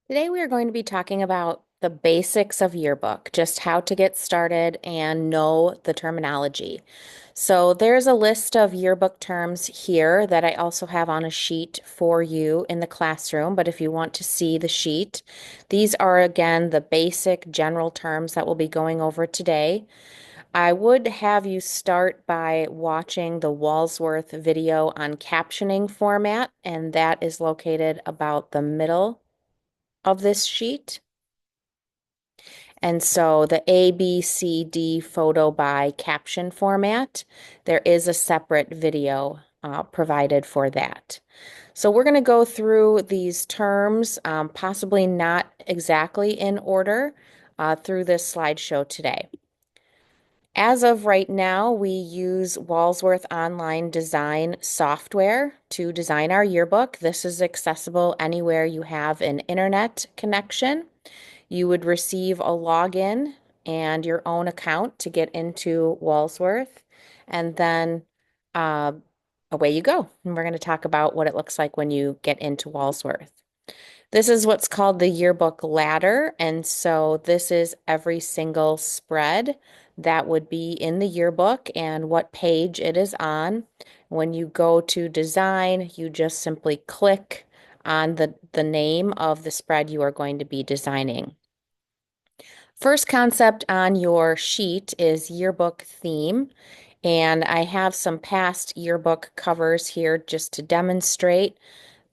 Today we are going to be talking about the basics of yearbook, just how to get started and know the terminology. So there's a list of yearbook terms here that I also have on a sheet for you in the classroom, but if you want to see the sheet, these are again the basic general terms that we'll be going over today. I would have you start by watching the Walsworth video on captioning format, and that is located about the middle of this sheet. And so the A, B, C, D photo by caption format, there is a separate video provided for that. So we're going to go through these terms, possibly not exactly in order, through this slideshow today. As of right now, we use Walsworth Online Design software to design our yearbook. This is accessible anywhere you have an internet connection. You would receive a login and your own account to get into Walsworth, and then uh, away you go. And we're going to talk about what it looks like when you get into Walsworth. This is what's called the yearbook ladder, and so this is every single spread that would be in the yearbook and what page it is on. When you go to design, you just simply click on the name of the spread you are going to be designing. First concept on your sheet is yearbook theme, and I have some past yearbook covers here just to demonstrate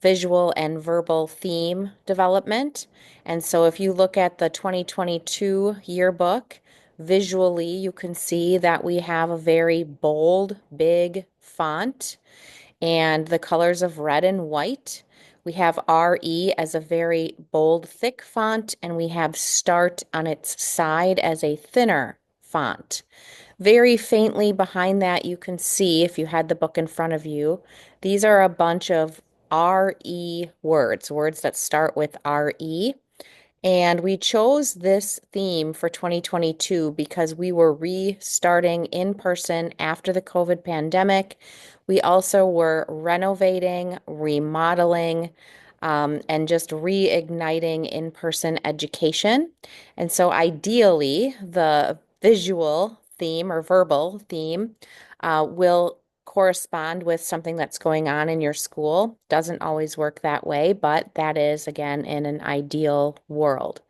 visual and verbal theme development. And so if you look at the 2022 yearbook, visually you can see that we have a very bold, big font and the colors of red and white. We have RE as a very bold, thick font, and we have START on its side as a thinner font. Very faintly behind that, you can see, if you had the book in front of you, these are a bunch of RE words, words that start with RE. And we chose this theme for 2022 because we were restarting in person after the COVID pandemic. We also were renovating, remodeling, and just reigniting in-person education. And so ideally, the visual theme or verbal theme will correspond with something that's going on in your school. Doesn't always work that way, but that is, again, in an ideal world.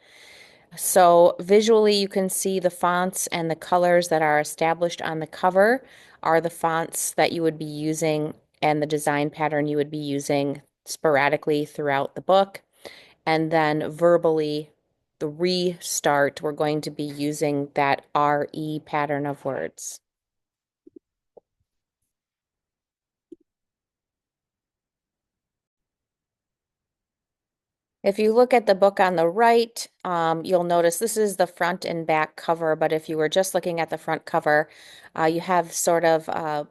So visually, you can see the fonts and the colors that are established on the cover are the fonts that you would be using and the design pattern you would be using sporadically throughout the book. And then verbally, the restart, we're going to be using that RE pattern of words. If you look at the book on the right, you'll notice this is the front and back cover, but if you were just looking at the front cover, you have sort of a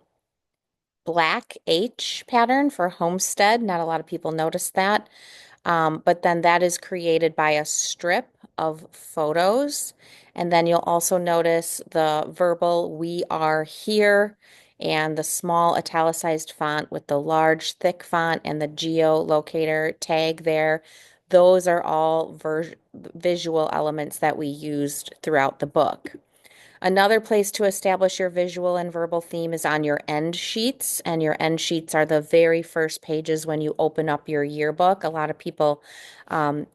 black H pattern for homestead. Not a lot of people notice that. But then that is created by a strip of photos. And then you'll also notice the verbal "we are here" and the small italicized font with the large thick font and the geolocator tag there. Those are all visual elements that we used throughout the book. Another place to establish your visual and verbal theme is on your end sheets, and your end sheets are the very first pages when you open up your yearbook. A lot of people,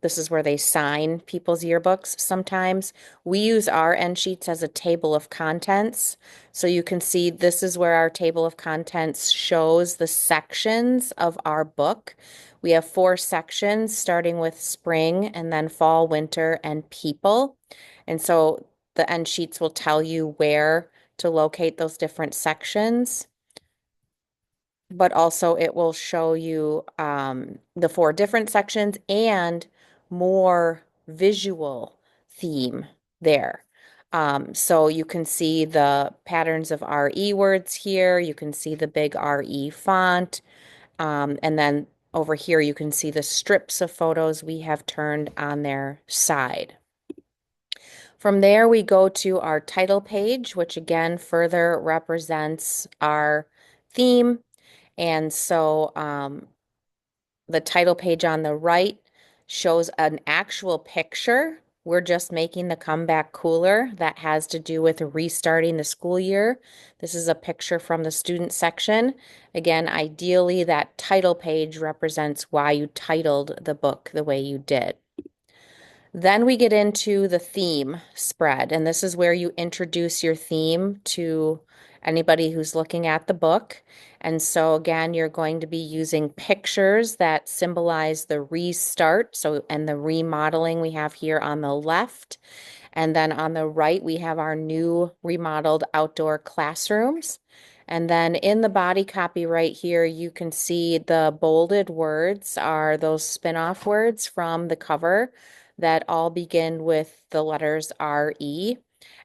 this is where they sign people's yearbooks sometimes. We use our end sheets as a table of contents. So you can see this is where our table of contents shows the sections of our book. We have 4 sections starting with spring and then fall, winter, and people. And so the end sheets will tell you where to locate those different sections, but also it will show you the 4 different sections and more visual theme there. So you can see the patterns of RE words here. You can see the big RE font. And then over here, you can see the strips of photos we have turned on their side. From there, we go to our title page, which again further represents our theme. And so the title page on the right shows an actual picture. We're just making the comeback cooler. That has to do with restarting the school year. This is a picture from the student section. Again, ideally, that title page represents why you titled the book the way you did. Then we get into the theme spread, and this is where you introduce your theme to anybody who's looking at the book. And so again, you're going to be using pictures that symbolize the restart, and the remodeling we have here on the left. And then on the right, we have our new remodeled outdoor classrooms. And then in the body copy right here, you can see the bolded words are those spin-off words from the cover that all begin with the letters RE.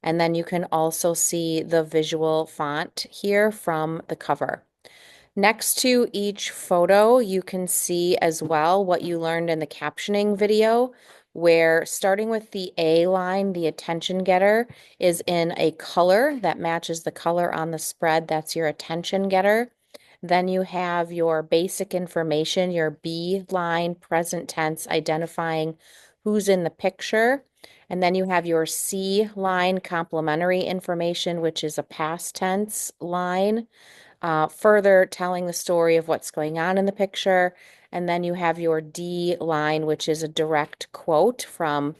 And then you can also see the visual font here from the cover. Next to each photo, you can see as well what you learned in the captioning video, where starting with the A line, the attention getter, is in a color that matches the color on the spread. That's your attention getter. Then you have your basic information, your B line, present tense, identifying who's in the picture. And then you have your C line, complementary information, which is a past tense line, further telling the story of what's going on in the picture. And then you have your D line, which is a direct quote from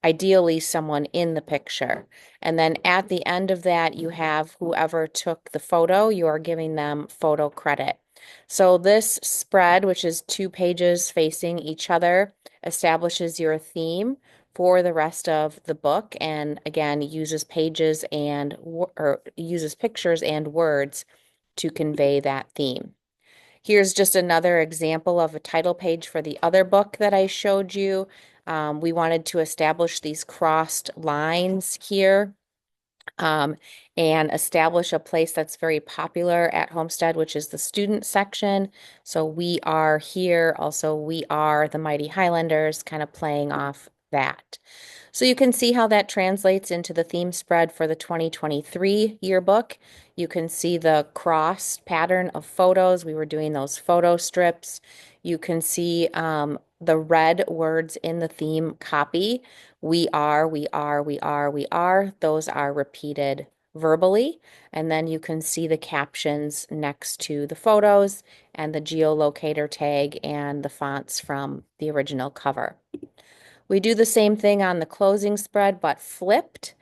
ideally someone in the picture. And then at the end of that, you have whoever took the photo, you are giving them photo credit. So this spread, which is 2 pages facing each other, establishes your theme for the rest of the book, and again uses uses pictures and words to convey that theme. Here's just another example of a title page for the other book that I showed you. We wanted to establish these crossed lines here, and establish a place that's very popular at Homestead, which is the student section. So we are here, also we are the Mighty Highlanders, kind of playing off that. So you can see how that translates into the theme spread for the 2023 yearbook. You can see the crossed pattern of photos. We were doing those photo strips. You can see the red words in the theme copy. We are, we are, we are, we are. Those are repeated verbally. And then you can see the captions next to the photos and the geolocator tag and the fonts from the original cover. We do the same thing on the closing spread, but flipped.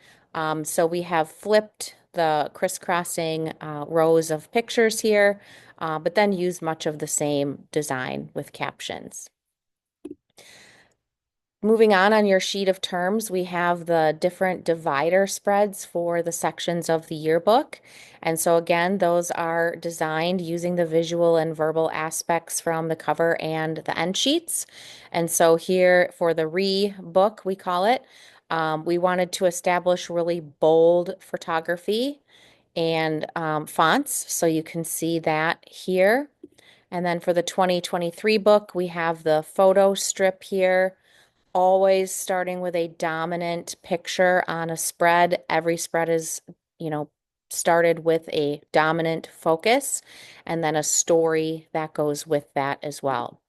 So we have flipped the crisscrossing rows of pictures here, but then use much of the same design with captions. Moving on your sheet of terms, we have the different divider spreads for the sections of the yearbook. And so again, those are designed using the visual and verbal aspects from the cover and the end sheets. And so here for the book, we call it, we wanted to establish really bold photography and fonts. So you can see that here. And then for the 2023 book, we have the photo strip here, always starting with a dominant picture on a spread. Every spread is, started with a dominant focus and then a story that goes with that as well.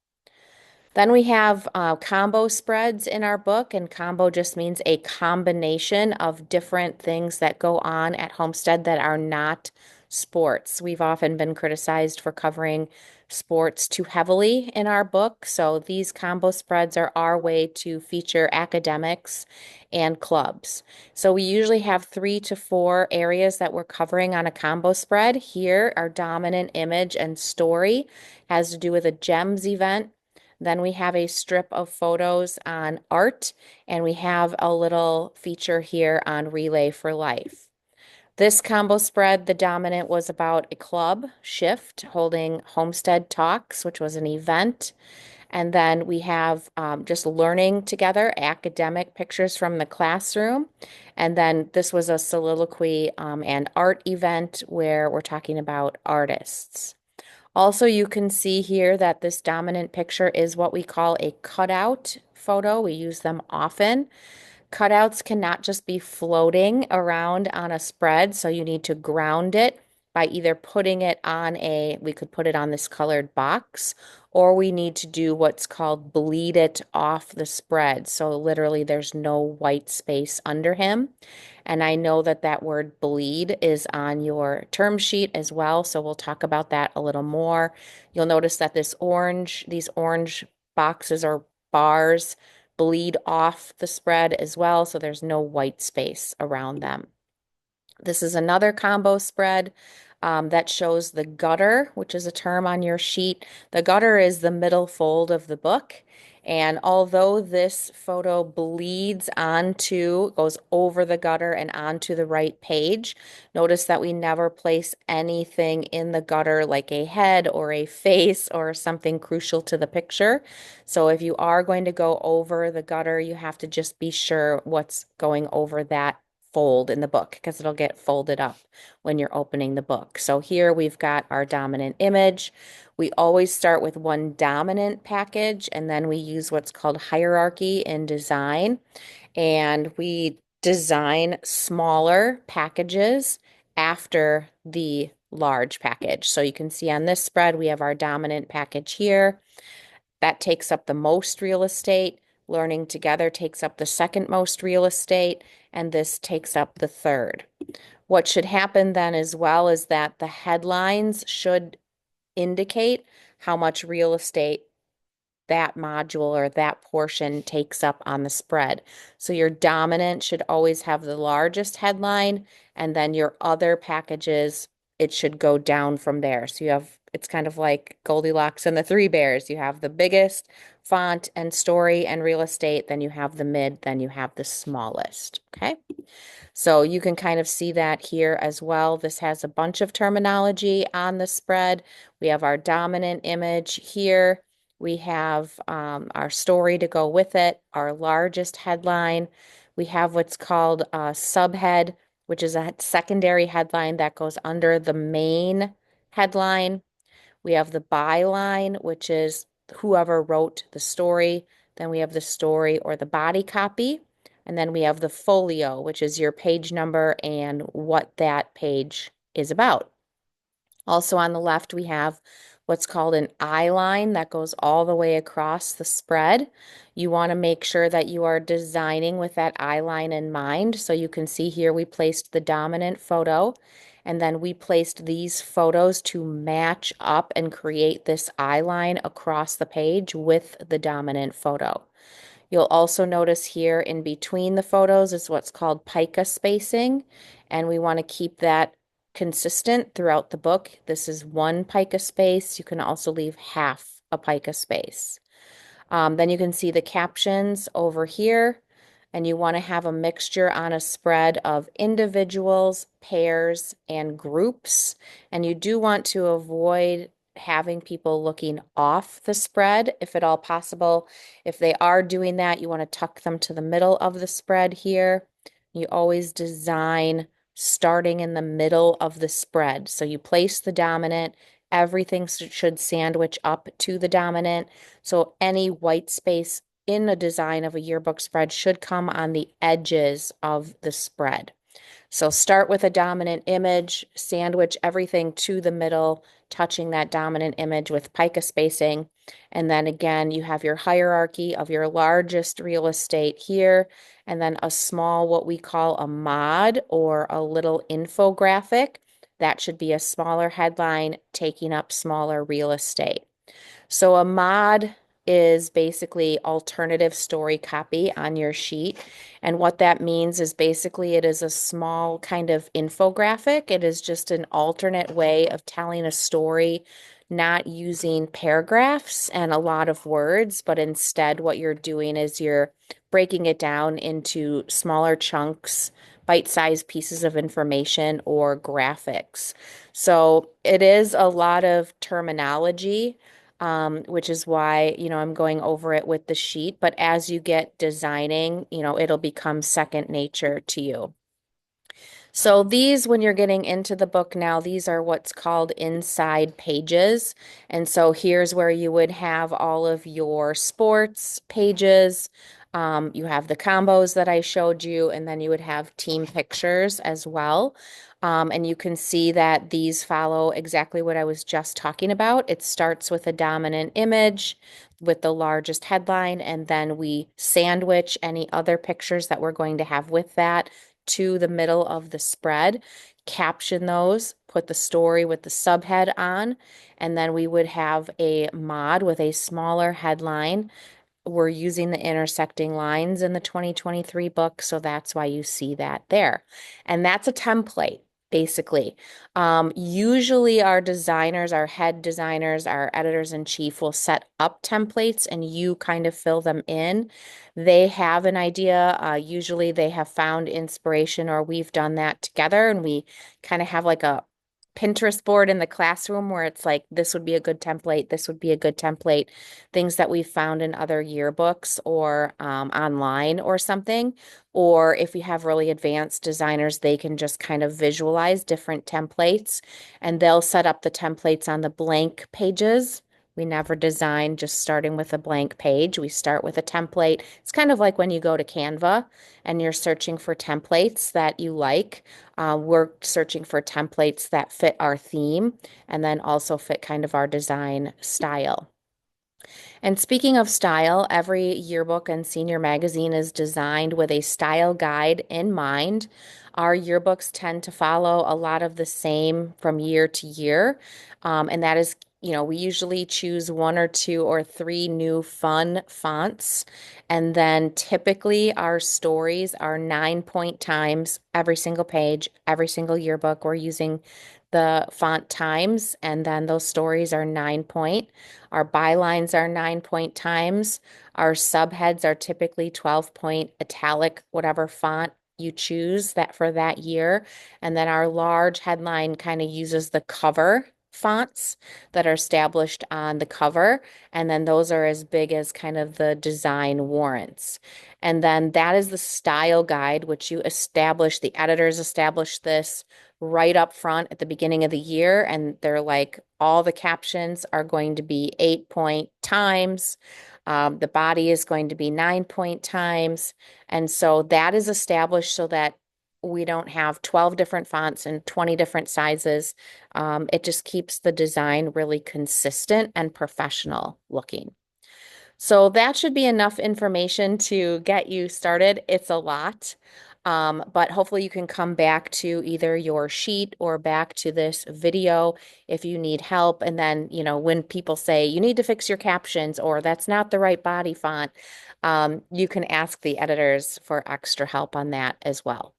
Then we have combo spreads in our book, and combo just means a combination of different things that go on at Homestead that are not sports. We've often been criticized for covering sports too heavily in our book, so these combo spreads are our way to feature academics and clubs. So we usually have 3 to 4 areas that we're covering on a combo spread. Here, our dominant image and story has to do with a GEMS event. Then we have a strip of photos on art, and we have a little feature here on Relay for Life. This combo spread, the dominant was about a club shift holding Homestead Talks, which was an event. And then we have just learning together, academic pictures from the classroom. And then this was a soliloquy and art event where we're talking about artists. Also, you can see here that this dominant picture is what we call a cutout photo. We use them often. Cutouts cannot just be floating around on a spread, so you need to ground it by either putting it on we could put it on this colored box, or we need to do what's called bleed it off the spread. So literally there's no white space under him. And I know that that word bleed is on your term sheet as well, so we'll talk about that a little more. You'll notice that these orange boxes or bars bleed off the spread as well, so there's no white space around them. This is another combo spread that shows the gutter, which is a term on your sheet. The gutter is the middle fold of the book. And although this photo goes over the gutter and onto the right page, notice that we never place anything in the gutter like a head or a face or something crucial to the picture. So if you are going to go over the gutter, you have to just be sure what's going over that fold in the book because it'll get folded up when you're opening the book. So here we've got our dominant image. We always start with one dominant package and then we use what's called hierarchy in design. And we design smaller packages after the large package. So you can see on this spread, we have our dominant package here. That takes up the most real estate. Learning Together takes up the second most real estate, and this takes up the third. What should happen then as well is that the headlines should indicate how much real estate that module or that portion takes up on the spread. So your dominant should always have the largest headline, and then your other packages, it should go down from there. So it's kind of like Goldilocks and the Three Bears. You have the biggest font and story and real estate, then you have the mid, then you have the smallest. Okay. So you can kind of see that here as well. This has a bunch of terminology on the spread. We have our dominant image here. We have our story to go with it, our largest headline. We have what's called a subhead, which is a secondary headline that goes under the main headline. We have the byline, which is whoever wrote the story. Then we have the story or the body copy. And then we have the folio, which is your page number and what that page is about. Also on the left, we have what's called an eye line that goes all the way across the spread. You want to make sure that you are designing with that eye line in mind. So you can see here we placed the dominant photo, and then we placed these photos to match up and create this eye line across the page with the dominant photo. You'll also notice here in between the photos is what's called pica spacing, and we want to keep that consistent throughout the book. This is one pica space. You can also leave half a pica space. Then you can see the captions over here, and you want to have a mixture on a spread of individuals, pairs, and groups. And you do want to avoid having people looking off the spread if at all possible. If they are doing that, you want to tuck them to the middle of the spread here. You always design starting in the middle of the spread. So you place the dominant, everything should sandwich up to the dominant. So any white space in a design of a yearbook spread should come on the edges of the spread. So start with a dominant image, sandwich everything to the middle, touching that dominant image with pica spacing. And then again, you have your hierarchy of your largest real estate here, and then a small, what we call a mod or a little infographic. That should be a smaller headline taking up smaller real estate. So a mod is basically alternative story copy on your sheet. And what that means is basically it is a small kind of infographic. It is just an alternate way of telling a story, not using paragraphs and a lot of words, but instead what you're doing is you're breaking it down into smaller chunks, bite-sized pieces of information or graphics. So it is a lot of terminology, which is why, I'm going over it with the sheet. But as you get designing, it'll become second nature to you. So these, when you're getting into the book now, these are what's called inside pages. And so here's where you would have all of your sports pages. You have the combos that I showed you, and then you would have team pictures as well. And you can see that these follow exactly what I was just talking about. It starts with a dominant image with the largest headline, and then we sandwich any other pictures that we're going to have with that to the middle of the spread, caption those, put the story with the subhead on, and then we would have a mod with a smaller headline. We're using the intersecting lines in the 2023 book, so that's why you see that there. And that's a template, basically. Usually our designers, our head designers, our editors in chief will set up templates and you kind of fill them in. They have an idea. Usually they have found inspiration or we've done that together and we kind of have like a Pinterest board in the classroom where it's like, this would be a good template, this would be a good template, things that we've found in other yearbooks or online or something. Or if we have really advanced designers, they can just kind of visualize different templates and they'll set up the templates on the blank pages. We never design just starting with a blank page. We start with a template. It's kind of like when you go to Canva and you're searching for templates that you like. We're searching for templates that fit our theme and then also fit kind of our design style. And speaking of style, every yearbook and senior magazine is designed with a style guide in mind. Our yearbooks tend to follow a lot of the same from year to year. And that is, we usually choose one or two or three new fun fonts. And then typically our stories are 9 point times every single page, every single yearbook. We're using the font times, and then those stories are 9 point. Our bylines are 9 point times. Our subheads are typically 12 point italic, whatever font you choose that for that year. And then our large headline kind of uses the cover fonts that are established on the cover. And then those are as big as kind of the design warrants. And then that is the style guide, which you establish, the editors establish this right up front at the beginning of the year. And they're like, all the captions are going to be 8 point times. The body is going to be 9 point times. And so that is established so that we don't have 12 different fonts and 20 different sizes. It just keeps the design really consistent and professional looking. So that should be enough information to get you started. It's a lot, but hopefully you can come back to either your sheet or back to this video if you need help. And then, when people say you need to fix your captions or that's not the right body font, you can ask the editors for extra help on that as well.